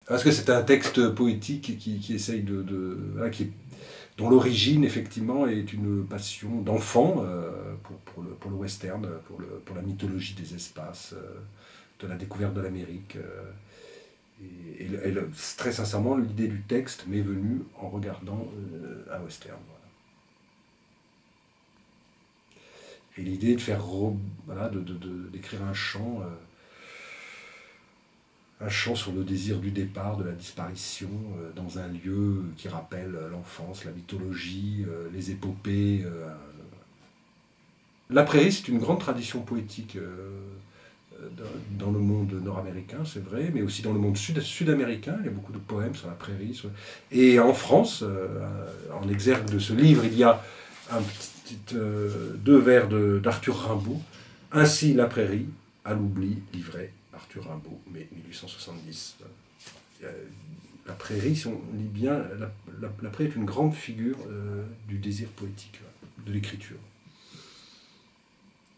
Parce que c'est un texte poétique qui essaye voilà, dont l'origine, effectivement, est une passion d'enfant pour le western, pour la mythologie des espaces, de la découverte de l'Amérique. Très sincèrement, l'idée du texte m'est venue en regardant un western. Voilà. Et l'idée de faire, voilà, d'écrire un chant sur le désir du départ, de la disparition, dans un lieu qui rappelle l'enfance, la mythologie, les épopées. La prairie, c'est une grande tradition poétique dans le monde nord-américain, c'est vrai, mais aussi dans le monde sud-américain. Il y a beaucoup de poèmes sur la prairie. Et en France, en exergue de ce livre, il y a deux vers d'Arthur Rimbaud. Ainsi la prairie, à l'oubli, livrée. Arthur Rimbaud, mai 1870. La prairie, si on lit bien, la prairie est une grande figure du désir poétique, de l'écriture.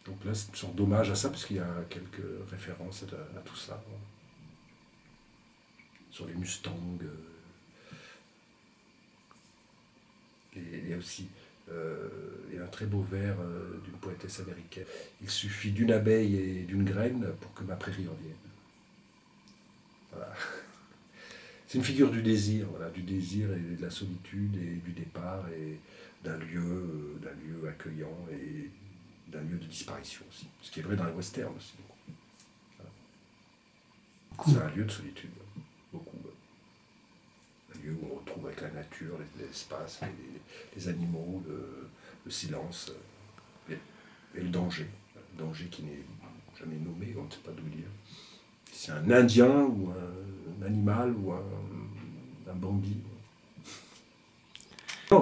Donc là, c'est une sorte d'hommage à ça, parce qu'il y a quelques références à tout ça. Sur les Mustangs. Et il y a aussi il y a un très beau vers d'une poétesse américaine. Il suffit d'une abeille et d'une graine pour que ma prairie revienne. Voilà. C'est une figure du désir, voilà, du désir et de la solitude et du départ et d'un lieu accueillant et d'un lieu de disparition aussi. Ce qui est vrai dans les westerns aussi. Voilà. C'est un lieu de solitude, beaucoup. Un lieu où on retrouve avec la nature, l'espace, les animaux, le silence et le danger. Le danger qui n'est jamais nommé, on ne sait pas d'où il vient. C'est un Indien ou un animal ou un bandit.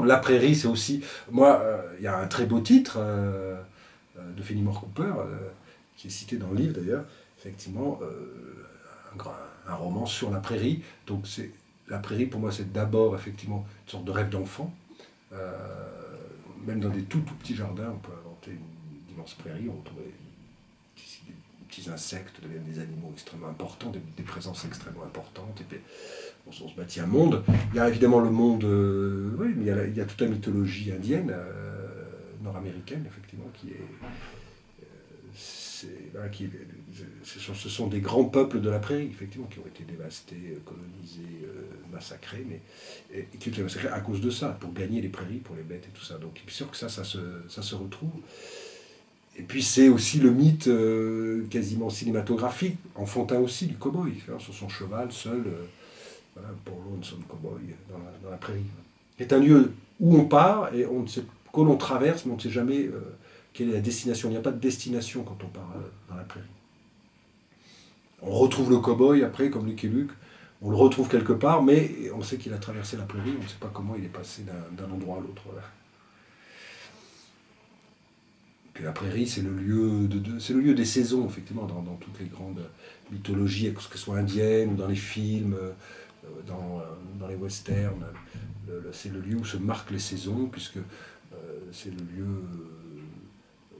La prairie, c'est aussi... Moi, il y a un très beau titre de Fenimore Cooper, qui est cité dans le livre d'ailleurs, effectivement, un roman sur la prairie. Donc la prairie, pour moi, c'est d'abord effectivement une sorte de rêve d'enfant. Même dans des tout petits jardins, on peut inventer une immense prairie, on trouve des petits insectes, des animaux extrêmement importants, des présences extrêmement importantes. Et puis, on se bâtit un monde. Il y a évidemment le monde, oui, mais il y a toute la mythologie indienne, nord-américaine, effectivement, ce sont des grands peuples de la prairie, effectivement, qui ont été dévastés, colonisés, massacrés, et qui ont été massacrés à cause de ça, pour gagner les prairies, pour les bêtes et tout ça. Donc, bien sûr que ça se retrouve. Et puis c'est aussi le mythe quasiment cinématographique, enfantin aussi, du cow-boy, sur son cheval, seul, voilà, pour lonesome cow-boy, dans la prairie. C'est un lieu où on part, et on ne sait, que l'on traverse, mais on ne sait jamais quelle est la destination. Il n'y a pas de destination quand on part dans la prairie. On retrouve le cow-boy après, comme Lucky Luke, on le retrouve quelque part, mais on sait qu'il a traversé la prairie, on ne sait pas comment il est passé d'un endroit à l'autre. Voilà. La prairie, c'est le lieu des saisons, effectivement, dans toutes les grandes mythologies, que ce soit indiennes ou dans les films, dans les westerns. C'est le lieu où se marquent les saisons, puisque c'est le lieu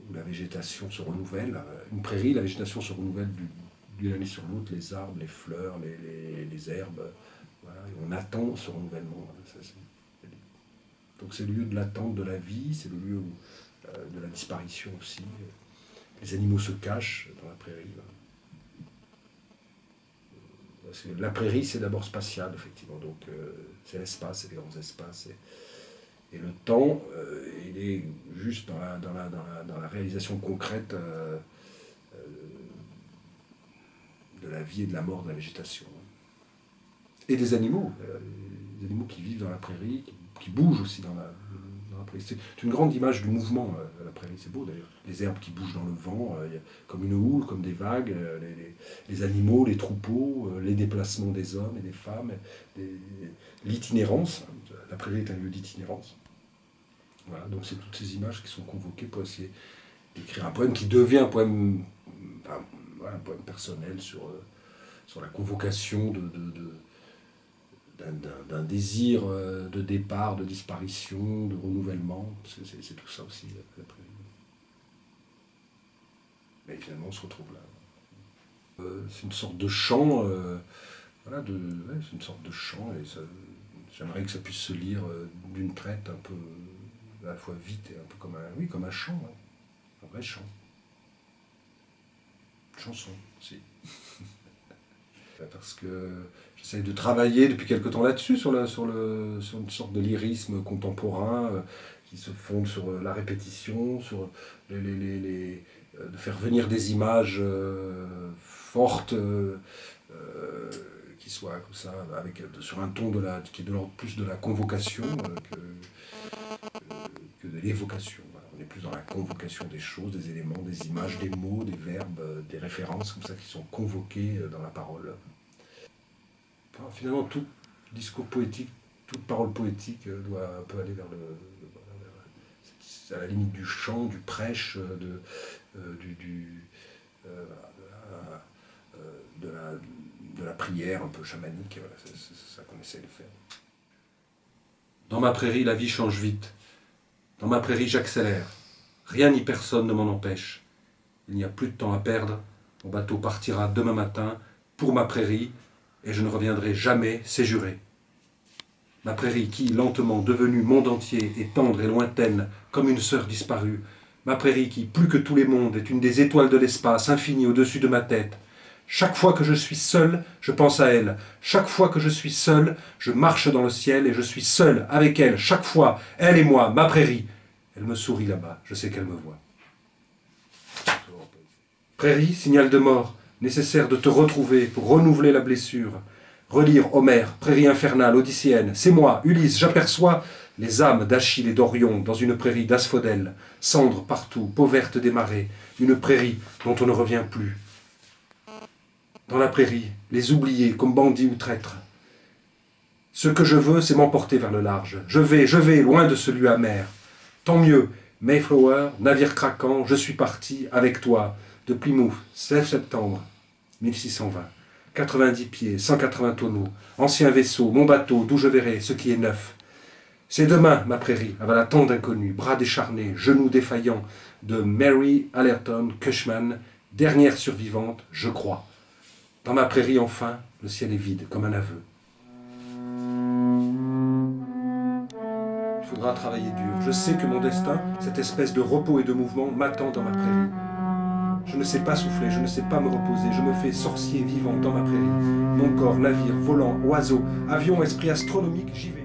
où la végétation se renouvelle. Une prairie, la végétation se renouvelle d'une année sur l'autre, les arbres, les fleurs, les herbes. Voilà, et on attend ce renouvellement. Donc c'est le lieu de l'attente de la vie, c'est le lieu où de la disparition aussi. Les animaux se cachent dans la prairie. La prairie, c'est d'abord spatial, effectivement. Donc, c'est l'espace, c'est les grands espaces. Et le temps, il est juste dans la réalisation concrète de la vie et de la mort de la végétation. Et des animaux qui vivent dans la prairie, qui bougent aussi dans la prairie. C'est une grande image du mouvement, la prairie, c'est beau d'ailleurs. Les herbes qui bougent dans le vent, comme une houle, comme des vagues, les animaux, les troupeaux, les déplacements des hommes et des femmes, l'itinérance. La prairie est un lieu d'itinérance. Voilà, donc c'est toutes ces images qui sont convoquées pour essayer d'écrire un poème qui devient un poème, un poème personnel sur la convocation d'un désir de départ, de disparition, de renouvellement, parce que c'est tout ça aussi, la prairie. Mais finalement, on se retrouve là. C'est une sorte de chant voilà, c'est une sorte de chant, et j'aimerais que ça puisse se lire d'une traite un peu, à la fois vite et un peu comme oui, comme un chant, hein, un vrai chant. Chanson, si. Parce que j'essaie de travailler depuis quelque temps là-dessus, sur une sorte de lyrisme contemporain qui se fonde sur la répétition, sur de faire venir des images fortes qui soient comme ça, sur un ton qui est de l'ordre plus de la convocation que de l'évocation. Voilà. On est plus dans la convocation des choses, des éléments, des images, des mots, des verbes, des références comme ça qui sont convoquées dans la parole. Enfin, finalement, tout discours poétique, toute parole poétique peut aller vers à la limite du chant, du prêche, de la prière un peu chamanique. Voilà, c'est ça qu'on essaie de faire. Dans ma prairie, la vie change vite. Dans ma prairie, j'accélère. Rien ni personne ne m'en empêche. Il n'y a plus de temps à perdre. Mon bateau partira demain matin pour ma prairie et je ne reviendrai jamais, c'est juré. Ma prairie qui, lentement devenue monde entier, est tendre et lointaine comme une sœur disparue. Ma prairie qui, plus que tous les mondes, est une des étoiles de l'espace infinie au-dessus de ma tête. Chaque fois que je suis seul, je pense à elle. Chaque fois que je suis seul, je marche dans le ciel et je suis seul avec elle. Chaque fois, elle et moi, ma prairie. Elle me sourit là-bas, je sais qu'elle me voit. Prairie, signal de mort, nécessaire de te retrouver pour renouveler la blessure. Relire Homère, prairie infernale, odysséenne. C'est moi, Ulysse, j'aperçois les âmes d'Achille et d'Orion dans une prairie d'asphodèles. Cendres partout, peau verte des marais. Une prairie dont on ne revient plus. Dans la prairie, les oubliés comme bandits ou traîtres. Ce que je veux, c'est m'emporter vers le large. Je vais, loin de ce lieu amer. Tant mieux, Mayflower, navire craquant, je suis parti avec toi, de Plymouth, 16 septembre 1620. 90 pieds, 180 tonneaux, ancien vaisseau, mon bateau, d'où je verrai ce qui est neuf. C'est demain, ma prairie, avala tant d'inconnus, bras décharnés, genoux défaillants, de Mary Allerton Cushman, dernière survivante, je crois. Dans ma prairie, enfin, le ciel est vide, comme un aveu. Il faudra travailler dur. Je sais que mon destin, cette espèce de repos et de mouvement, m'attend dans ma prairie. Je ne sais pas souffler, je ne sais pas me reposer, je me fais sorcier vivant dans ma prairie. Mon corps, navire, volant, oiseau, avion, esprit astronomique, j'y vais.